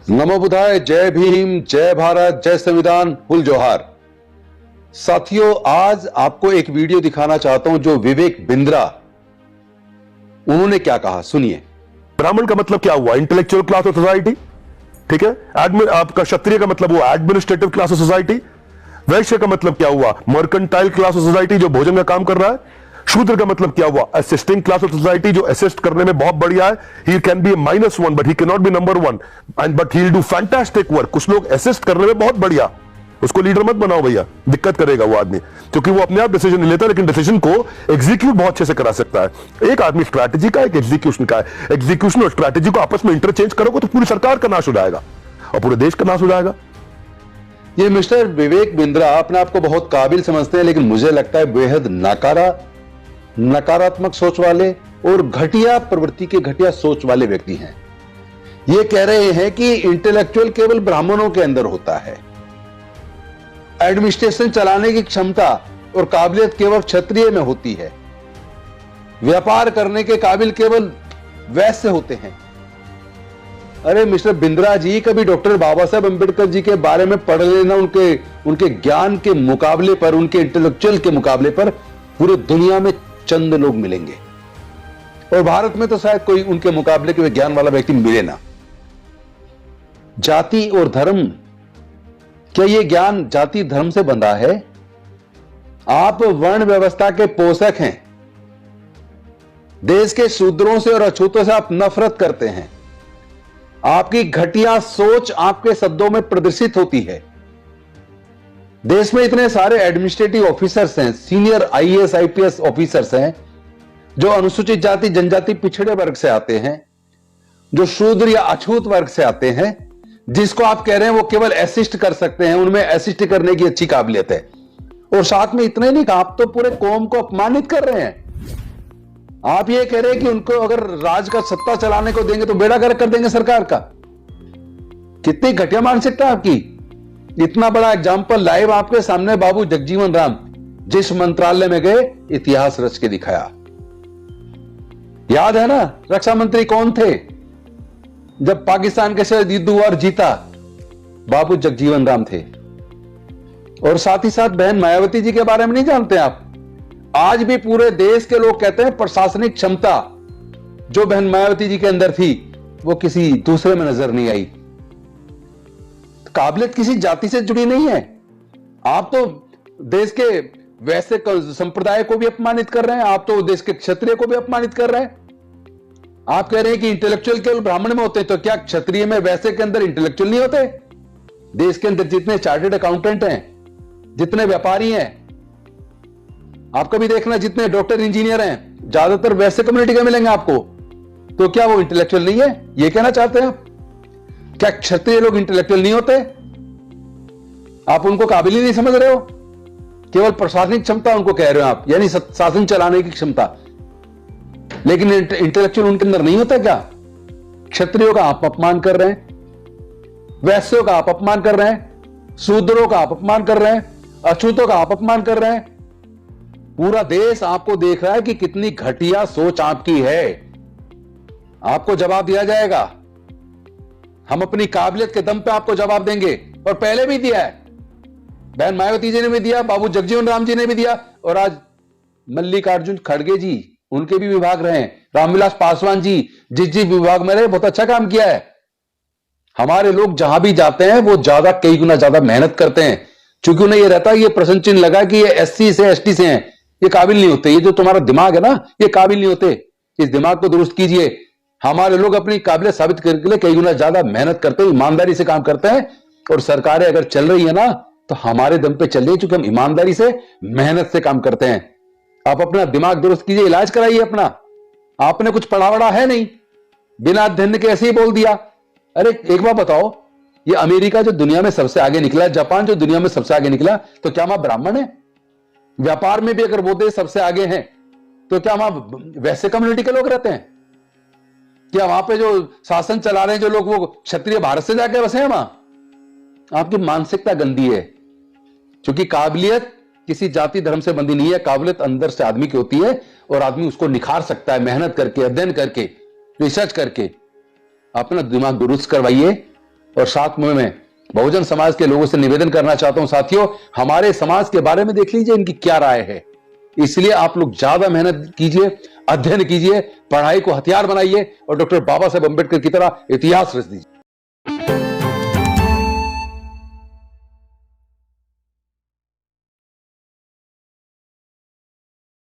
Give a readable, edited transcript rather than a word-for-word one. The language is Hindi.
नमो बुद्धाय, जय भीम, जय भारत, जय संविधान, फुल जोहार। साथियों, आज आपको एक वीडियो दिखाना चाहता हूं जो विवेक बिंद्रा, उन्होंने क्या कहा, सुनिए। ब्राह्मण का मतलब क्या हुआ? इंटेलेक्चुअल क्लास ऑफ सोसाइटी, ठीक है। आपका क्षत्रिय का मतलब हुआ एडमिनिस्ट्रेटिव क्लास ऑफ सोसाइटी। वैश्य का मतलब क्या हुआ? मर्केंटाइल क्लास ऑफ सोसाइटी, जो भोजन का काम कर रहा है। शूद्र का मतलब क्या हुआ? असिस्टिंग क्लास ऑफ सोसाइटी, जो असिस्ट करने में बहुत बढ़िया है। He can be -1 but he can not be number 1 and but he will do fantastic work. कुछ लोग असिस्ट करने में बहुत बढ़िया, उसको लीडर मत बनाओ भैया, दिक्कत करेगा वो आदमी, क्योंकि वो अपने आप डिसीजन नहीं लेता, लेकिन डिसीजन को एग्जीक्यूट बहुत अच्छे से करा सकता है। एक आदमी स्ट्रैटेजी का, एक एग्जीक्यूशन का है। एग्जीक्यूशन और स्ट्रैटेजी को आपस में इंटरचेंज करोगे तो पूरी सरकार का नाश हो जाएगा और पूरे देश का नाश हो जाएगा। ये मिस्टर विवेक बिंद्रा अपने आप को बहुत काबिल समझते हैं, लेकिन मुझे लगता है बेहद नकारात्मक सोच वाले और घटिया प्रवृत्ति के, घटिया सोच वाले व्यक्ति हैं। ये कह रहे हैं कि इंटेलेक्चुअल केवल ब्राह्मणों के अंदर होता है, एडमिनिस्ट्रेशन चलाने की क्षमता और काबिलियत केवल क्षत्रिय में होती है, व्यापार करने के काबिल केवल वैश्य होते हैं। अरे मिस्टर बिंद्रा जी, कभी डॉक्टर बाबा साहब अंबेडकर जी के बारे में पढ़ लेना। उनके ज्ञान के मुकाबले पर, उनके इंटेलेक्चुअल के मुकाबले पर पूरे दुनिया में चंद लोग मिलेंगे, और भारत में तो शायद कोई उनके मुकाबले के ज्ञान वाला व्यक्ति मिले ना। जाति और धर्म, क्या यह ज्ञान जाति धर्म से बंधा है? आप वर्ण व्यवस्था के पोषक हैं। देश के शूद्रों से और अछूतों से आप नफरत करते हैं। आपकी घटिया सोच आपके शब्दों में प्रदर्शित होती है। देश में इतने सारे एडमिनिस्ट्रेटिव ऑफिसर्स हैं, सीनियर आईएएस आईपीएस ऑफिसर्स हैं, जो अनुसूचित जाति जनजाति पिछड़े वर्ग से आते हैं, जो शूद्र या अछूत वर्ग से आते हैं, जिसको आप कह रहे हैं वो केवल असिस्ट कर सकते हैं, उनमें असिस्ट करने की अच्छी काबिलियत है। और साथ में इतने नहीं, आप तो पूरे कौम को अपमानित कर रहे हैं। आप ये कह रहे हैं कि उनको अगर राज का सत्ता चलाने को देंगे तो बेड़ा गर्क कर देंगे सरकार का। कितनी घटिया मानसिकता आपकी। इतना बड़ा एग्जाम्पल लाइव आपके सामने बाबू जगजीवन राम, जिस मंत्रालय में गए इतिहास रच के दिखाया। याद है ना, रक्षा मंत्री कौन थे जब पाकिस्तान के साथ युद्ध हुआ और जीता? बाबू जगजीवन राम थे। और साथ ही साथ बहन मायावती जी के बारे में नहीं जानते आप? आज भी पूरे देश के लोग कहते हैं प्रशासनिक क्षमता जो बहन मायावती जी के अंदर थी वो किसी दूसरे में नजर नहीं आई। काबिलियत किसी जाति से जुड़ी नहीं है। आप तो देश के वैसे संप्रदाय को भी अपमानित कर रहे हैं, आप तो देश के क्षत्रिय को भी अपमानित कर रहे हैं। आप कह रहे हैं कि इंटेलेक्चुअल केवल ब्राह्मण में होते हैं, तो क्या क्षत्रिय में वैसे के अंदर इंटेलेक्चुअल नहीं होते? देश के अंदर जितने चार्टर्ड अकाउंटेंट हैं, जितने व्यापारी हैं, आप कभी देखना जितने डॉक्टर इंजीनियर हैं, ज्यादातर वैसे कम्युनिटी के मिलेंगे आपको। तो क्या वो इंटेलेक्चुअल नहीं है? ये कहना चाहते हैं आप? क्या क्षत्रिय लोग इंटेलेक्चुअल नहीं होते? आप उनको काबिल ही नहीं समझ रहे हो? केवल प्रशासनिक क्षमता उनको कह रहे हो आप, यानी शासन चलाने की क्षमता, लेकिन इंटेलेक्चुअल उनके अंदर नहीं होता क्या? क्षत्रियों का आप अपमान कर रहे हैं, वैश्यों का आप अपमान कर रहे हैं, शूद्रों का आप अपमान कर रहे हैं, अछूतों का आप अपमान कर रहे हैं। पूरा देश आपको देख रहा है कि कितनी घटिया सोच आपकी है। आपको जवाब दिया जाएगा। हम अपनी काबिलियत के दम पे आपको जवाब देंगे, और पहले भी दिया है। बहन मायावती जी ने भी दिया, बाबू जगजीवन राम जी ने भी दिया, और आज मल्लिकार्जुन खड़गे जी, उनके भी विभाग रहे हैं, रामविलास पासवान जी जिस विभाग में रहे, बहुत अच्छा काम किया है। हमारे लोग जहां भी जाते हैं वो ज्यादा, कई गुना ज्यादा मेहनत करते हैं, क्योंकि उन्हें ये रहता है, ये प्रश्न चिन्ह लगा कि ये एससी से एसटी से हैं, ये काबिल नहीं होते। ये जो तुम्हारा दिमाग है ना, ये काबिल नहीं होते, इस दिमाग को दुरुस्त कीजिए। हमारे लोग अपनी काबिलियत साबित करने के लिए कई गुना ज्यादा मेहनत करते हैं, ईमानदारी से काम करते हैं, और सरकारें अगर चल रही है ना तो हमारे दम पे चल रही है, क्योंकि हम ईमानदारी से, मेहनत से काम करते हैं। आप अपना दिमाग दुरुस्त कीजिए, इलाज कराइए अपना। आपने कुछ पढ़ा वढ़ा है नहीं, बिना अध्ययन के ऐसे ही बोल दिया। अरे एक बात बताओ, ये अमेरिका जो दुनिया में सबसे आगे निकला, जापान जो दुनिया में सबसे आगे निकला, तो क्या वहां ब्राह्मण है? व्यापार में भी अगर वो देश सबसे आगे हैं, तो क्या वहां वैसे कम्युनिटी के लोग रहते हैं? क्या वहां पे जो शासन चला रहे हैं जो लोग, वो क्षत्रिय भारत से जाके बसे हैं वहां? आपकी मानसिकता गंदी है, क्योंकि काबिलियत किसी जाति धर्म से बंधी नहीं है। काबिलियत अंदर से आदमी की होती है, और आदमी उसको निखार सकता है मेहनत करके, अध्ययन करके, रिसर्च करके। अपना दिमाग दुरुस्त करवाइए, और साथ में मैं बहुजन समाज के लोगों से निवेदन करना चाहता हूं, साथियों हमारे समाज के बारे में देख लीजिए इनकी क्या राय है। इसलिए आप लोग ज्यादा मेहनत कीजिए, अध्ययन कीजिए, पढ़ाई को हथियार बनाइए और डॉक्टर बाबा साहेब अंबेडकर की तरह इतिहास रच दीजिए।